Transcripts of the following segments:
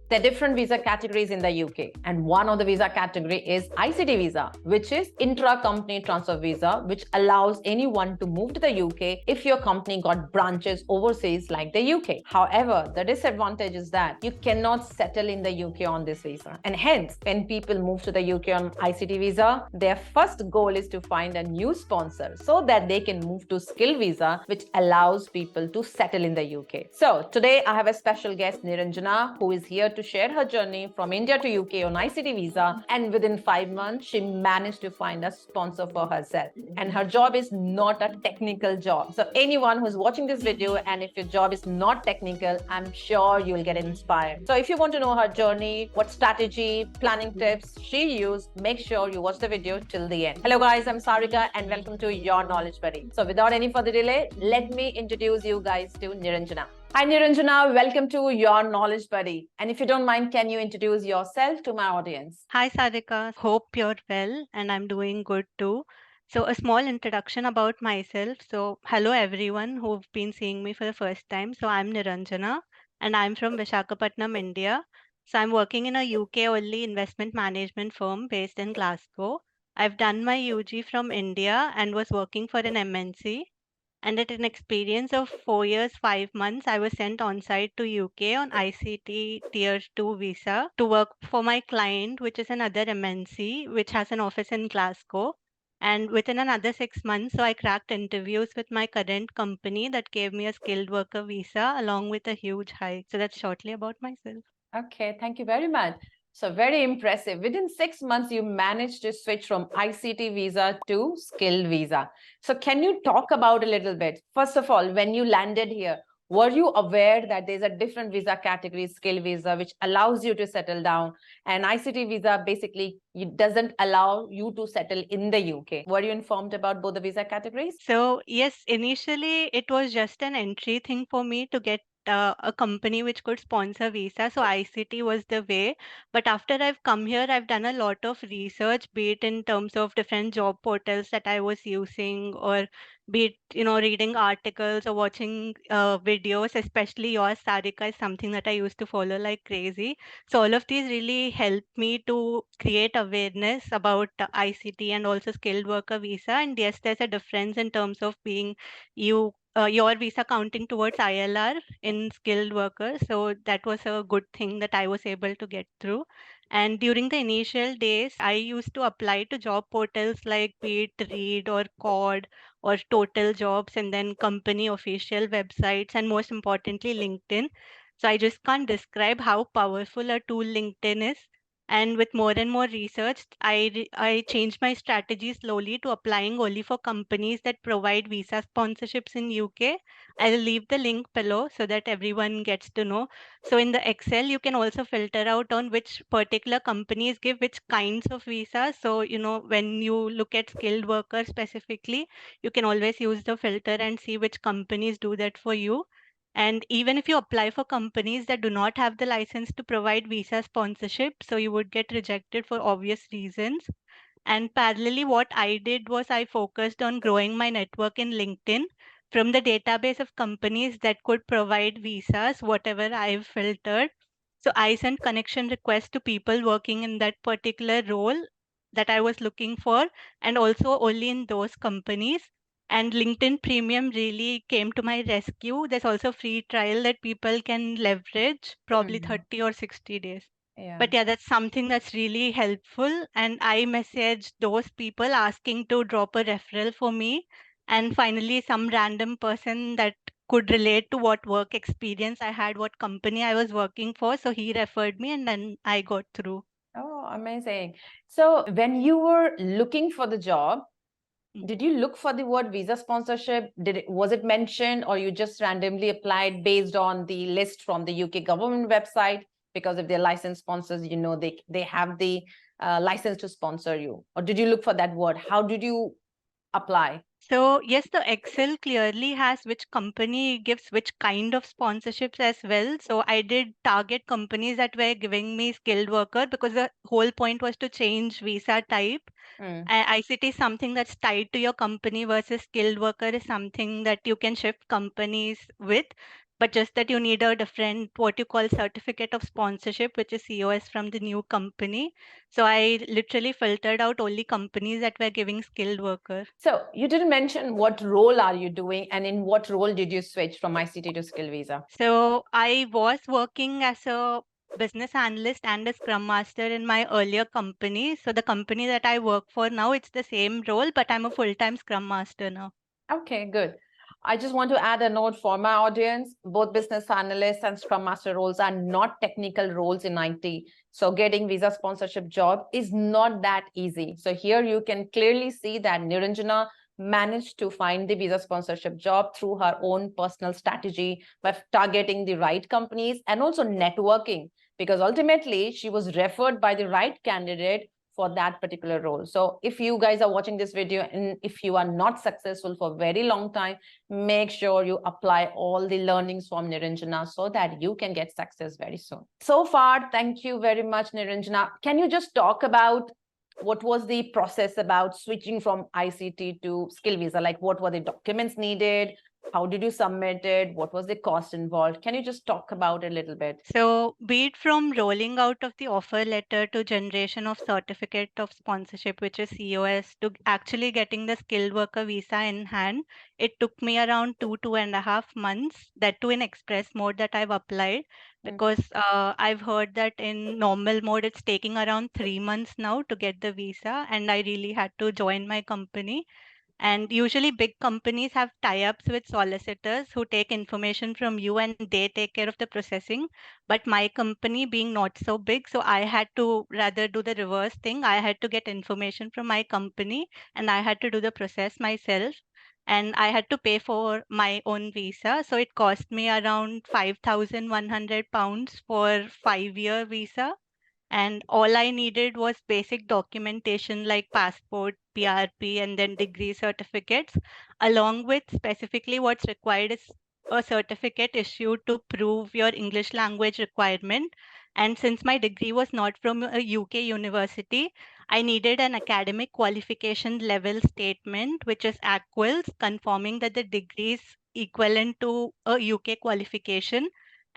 There are different visa categories in the UK, and one of the visa category is ICT visa, which is intra-company transfer visa, which allows anyone to move to the UK if your company got branches overseas like the UK. However, the disadvantage is that you cannot settle in the UK on this visa, and hence, when people move to the UK on ICT visa, their first goal is to find a new sponsor so that they can move to skilled visa, which allows people to settle in the UK. So today I have a special guest, Niranjana, who is here to share her journey from India to UK on ICT visa, and within 5 months she managed to find a sponsor for herself, and her job is not a technical job. So anyone who's watching this video, and if your job is not technical, I'm sure you'll get inspired. So if you want to know her journey, what strategy, planning tips she used, make sure you watch the video till the end. Hello guys, I'm Sarika and welcome to Your Knowledge Buddy. So without any further delay, let me introduce you guys to Niranjana. Hi Niranjana, welcome to Your Knowledge Buddy. And if you don't mind, can you introduce yourself to my audience? Hi Sarika, hope you're well and I'm doing good too. So, a small introduction about myself. So, hello everyone who've been seeing me for the first time. So, I'm Niranjana and I'm from Visakhapatnam, India. So, I'm working in a UK only investment management firm based in Glasgow. I've done my UG from India and was working for an MNC. And at an experience of 4 years, 5 months, I was sent on site to UK on ICT Tier 2 visa to work for my client, which is another MNC, which has an office in Glasgow. And within another 6 months, so I cracked interviews with my current company that gave me a skilled worker visa along with a huge hike. So that's shortly about myself. Okay, thank you very much. So very impressive. Within 6 months, you managed to switch from ICT visa to skilled visa. So can you talk about a little bit? First of all, when you landed here, were you aware that there's a different visa category, skilled visa, which allows you to settle down, and ICT visa basically it doesn't allow you to settle in the UK? Were you informed about both the visa categories? So, yes, initially it was just an entry thing for me to get a company which could sponsor visa. So, ICT was the way. But after I've come here, I've done a lot of research, be it in terms of different job portals that I was using, or be it, reading articles or watching videos, especially yours, Sarika, is something that I used to follow like crazy. So all of these really helped me to create awareness about ICT and also skilled worker visa. And yes, there's a difference in terms of being your visa counting towards ILR in skilled workers. So that was a good thing that I was able to get through. And during the initial days, I used to apply to job portals like be it Read or Cod or Total Jobs, and then company official websites, and most importantly, LinkedIn. So I just can't describe how powerful a tool LinkedIn is. And with more and more research, I changed my strategy slowly to applying only for companies that provide visa sponsorships in UK. I'll leave the link below so that everyone gets to know. So in the Excel, you can also filter out on which particular companies give which kinds of visas. So, when you look at skilled workers specifically, you can always use the filter and see which companies do that for you. And even if you apply for companies that do not have the license to provide visa sponsorship, so you would get rejected for obvious reasons. And parallelly, what I did was I focused on growing my network in LinkedIn from the database of companies that could provide visas, whatever I've filtered. So I sent connection requests to people working in that particular role that I was looking for, and also only in those companies. And LinkedIn Premium really came to my rescue. There's also free trial that people can leverage, probably 30 or 60 days. Yeah. But yeah, that's something that's really helpful. And I messaged those people asking to drop a referral for me. And finally, some random person that could relate to what work experience I had, what company I was working for. So he referred me and then I got through. Oh, amazing. So when you were looking for the job, did you look for the word visa sponsorship? Was it mentioned, or you just randomly applied based on the list from the UK government website? Because if they're licensed sponsors, they have the license to sponsor you. Or did you look for that word? How did you apply? So yes, the Excel clearly has which company gives which kind of sponsorships as well. So I did target companies that were giving me skilled worker because the whole point was to change visa type. ICT is something that's tied to your company versus skilled worker is something that you can shift companies with. but just that you need a different, what you call, certificate of sponsorship, which is COS from the new company. So I literally filtered out only companies that were giving skilled worker. So you didn't mention what role are you doing and in what role did you switch from ICT to skill visa? So I was working as a business analyst and a scrum master in my earlier company. So the company that I work for now, it's the same role, but I'm a full-time scrum master now. Okay, good. I just want to add a note for my audience. Both business analysts and scrum master roles are not technical roles in IT. So getting visa sponsorship job is not that easy. So here you can clearly see that Niranjana managed to find the visa sponsorship job through her own personal strategy by targeting the right companies and also networking, because ultimately she was referred by the right candidate for that particular role. So if you guys are watching this video and if you are not successful for a very long time, make sure you apply all the learnings from Niranjana so that you can get success very soon. So far, thank you very much, Niranjana. Can you just talk about what was the process about switching from ICT to skill visa? Like what were the documents needed? How did you submit it? What was the cost involved? Can you just talk about it a little bit? So, be it from rolling out of the offer letter to generation of certificate of sponsorship, which is COS, to actually getting the skilled worker visa in hand, it took me around 2.5 months. That too in express mode that I've applied, because I've heard that in normal mode it's taking around 3 months now to get the visa, and I really had to join my company. And usually, big companies have tie ups with solicitors who take information from you and they take care of the processing. But my company being not so big, so I had to rather do the reverse thing. I had to get information from my company and I had to do the process myself. And I had to pay for my own visa. So it cost me around £5,100 for 5 year visa, and all I needed was basic documentation like passport, PRP, and then degree certificates, along with specifically what's required is a certificate issued to prove your English language requirement. And since my degree was not from a UK university, I needed an academic qualification level statement, which is ACQUILS, confirming that the degree is equivalent to a UK qualification,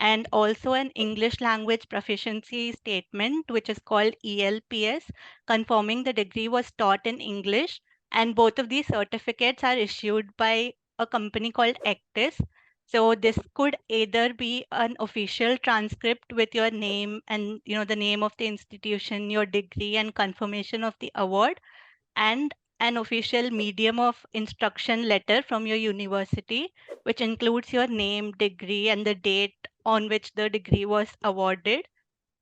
and also an English language proficiency statement, which is called ELPS, confirming the degree was taught in English. And both of these certificates are issued by a company called Actis. So this could either be an official transcript with your name and the name of the institution, your degree, and confirmation of the award, and an official medium of instruction letter from your university, which includes your name, degree, and the date on which the degree was awarded.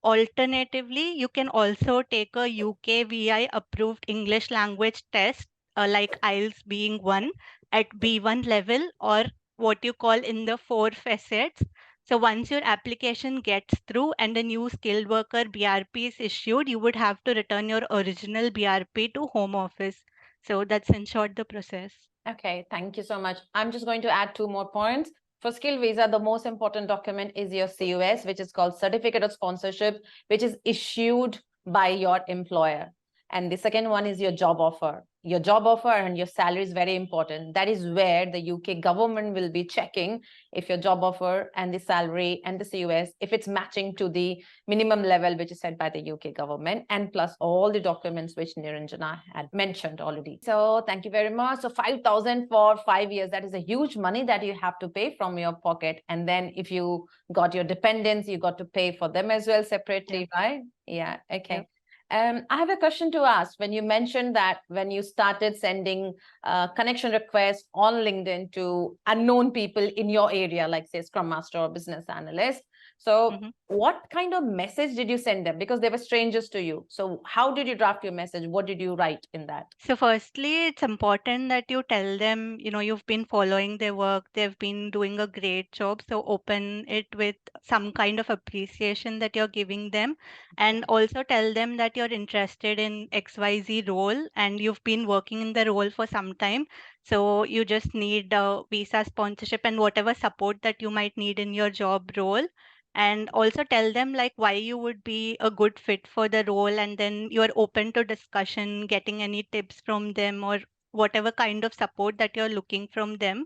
Alternatively, you can also take a UKVI approved English language test, like IELTS being one, at B1 level, or what you call in the four facets. So once your application gets through and a new skilled worker BRP is issued, you would have to return your original BRP to home office. So that's in short the process. Okay, thank you so much. I'm just going to add 2 more points. For skill visa, the most important document is your COS, which is called Certificate of Sponsorship, which is issued by your employer. And the second one is your job offer. Your job offer and your salary is very important. That is where the UK government will be checking if your job offer and the salary and the COS, if it's matching to the minimum level which is set by the UK government, and plus all the documents which Niranjana had mentioned already. So thank you very much. So 5,000 for 5 years, that is a huge money that you have to pay from your pocket. And then if you got your dependents, you got to pay for them as well separately, right? Yeah, okay. Yeah. I have a question to ask. When you mentioned that when you started sending connection requests on LinkedIn to unknown people in your area, like say Scrum Master or business analyst, so what kind of message did you send them? Because they were strangers to you. So how did you draft your message? What did you write in that? So firstly, it's important that you tell them, you've been following their work, they've been doing a great job. So open it with some kind of appreciation that you're giving them, and also tell them that you're interested in XYZ role and you've been working in the role for some time. So you just need a visa sponsorship and whatever support that you might need in your job role, and also tell them like why you would be a good fit for the role, and then you're open to discussion, getting any tips from them or whatever kind of support that you're looking from them.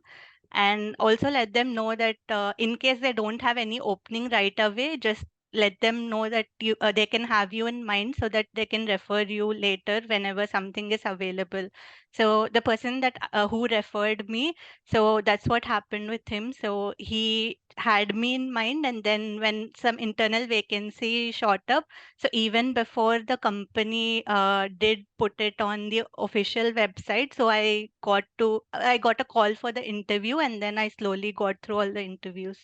and also let them know that in case they don't have any opening right away, just let them know that they can have you in mind so that they can refer you later whenever something is available. So the person that who referred me, so that's what happened with him. So he had me in mind, and then when some internal vacancy shot up, so even before the company did put it on the official website, so I got a call for the interview, and then I slowly got through all the interviews.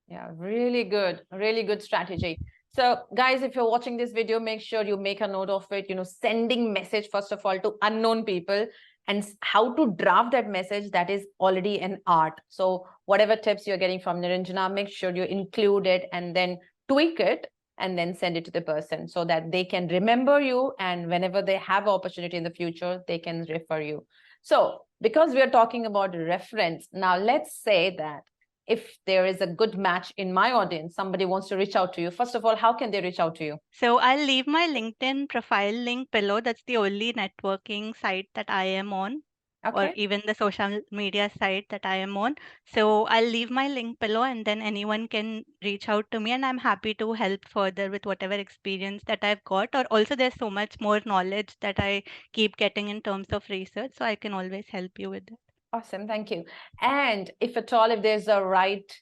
Yeah, really good strategy. So guys, if you're watching this video, make sure you make a note of it, sending message first of all to unknown people, and how to draft that message, that is already an art. So whatever tips you're getting from Niranjana, make sure you include it and then tweak it and then send it to the person so that they can remember you, and whenever they have opportunity in the future, they can refer you. So because we are talking about reference, now let's say that if there is a good match in my audience, somebody wants to reach out to you, first of all, how can they reach out to you? So I'll leave my LinkedIn profile link below. That's the only networking site that I am on, or Okay. even the social media site that I am on. So I'll leave my link below, and then anyone can reach out to me, and I'm happy to help further with whatever experience that I've got. Or also, there's so much more knowledge that I keep getting in terms of research, so I can always help you with it. Awesome. Thank you. And if at all, if there's a right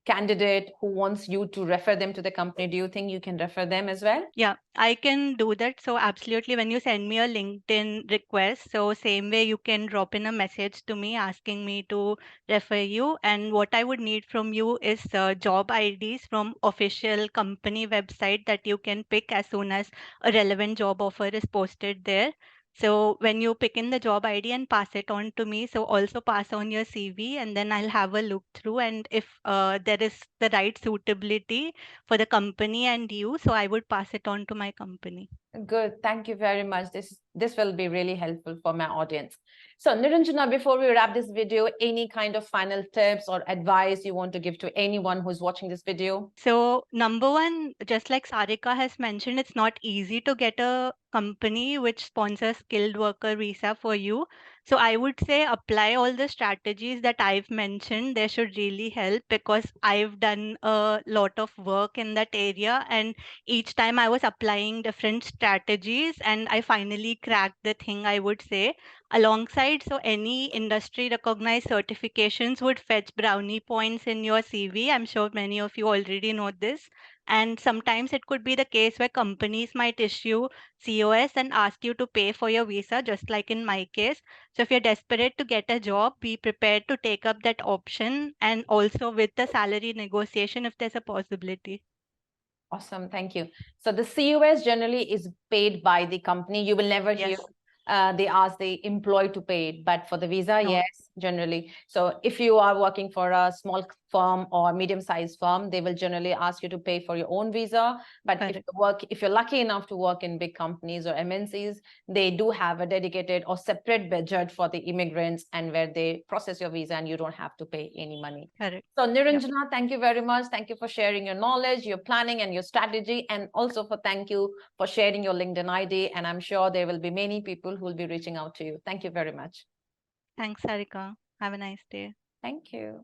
candidate who wants you to refer them to the company, do you think you can refer them as well? Yeah, I can do that. So absolutely, when you send me a LinkedIn request, so same way you can drop in a message to me asking me to refer you. And what I would need from you is job IDs from official company website that you can pick as soon as a relevant job offer is posted there. So when you pick in the job ID and pass it on to me, so also pass on your CV, and then I'll have a look through. And if there is the right suitability for the company and you, so I would pass it on to my company. Good. Thank you very much. This will be really helpful for my audience. So Niranjana, before we wrap this video, any kind of final tips or advice you want to give to anyone who's watching this video? So number one, just like Sarika has mentioned, it's not easy to get a company which sponsors skilled worker visa for you. So I would say apply all the strategies that I've mentioned. They should really help because I've done a lot of work in that area, and each time I was applying different strategies and I finally cracked the thing, I would say. Alongside, so any industry recognized certifications would fetch brownie points in your CV. I'm sure many of you already know this. And sometimes it could be the case where companies might issue COS and ask you to pay for your visa, just like in my case. So if you're desperate to get a job, be prepared to take up that option, and also with the salary negotiation if there's a possibility. Awesome. Thank you. So the COS generally is paid by the company. You will never hear Yes. they ask the employee to pay it, but for the visa, No. yes, generally. So if you are working for a small firm or medium-sized firm, they will generally ask you to pay for your own visa. But if you're lucky enough to work in big companies or MNCs, they do have a dedicated or separate budget for the immigrants, and where they process your visa and you don't have to pay any money. Correct. So Yep. Niranjana, thank you very much. Thank you for sharing your knowledge, your planning, and your strategy, and also thank you for sharing your LinkedIn ID. And I'm sure there will be many people who will be reaching out to you. Thank you very much. Thanks, Sarika. Have a nice day. Thank you.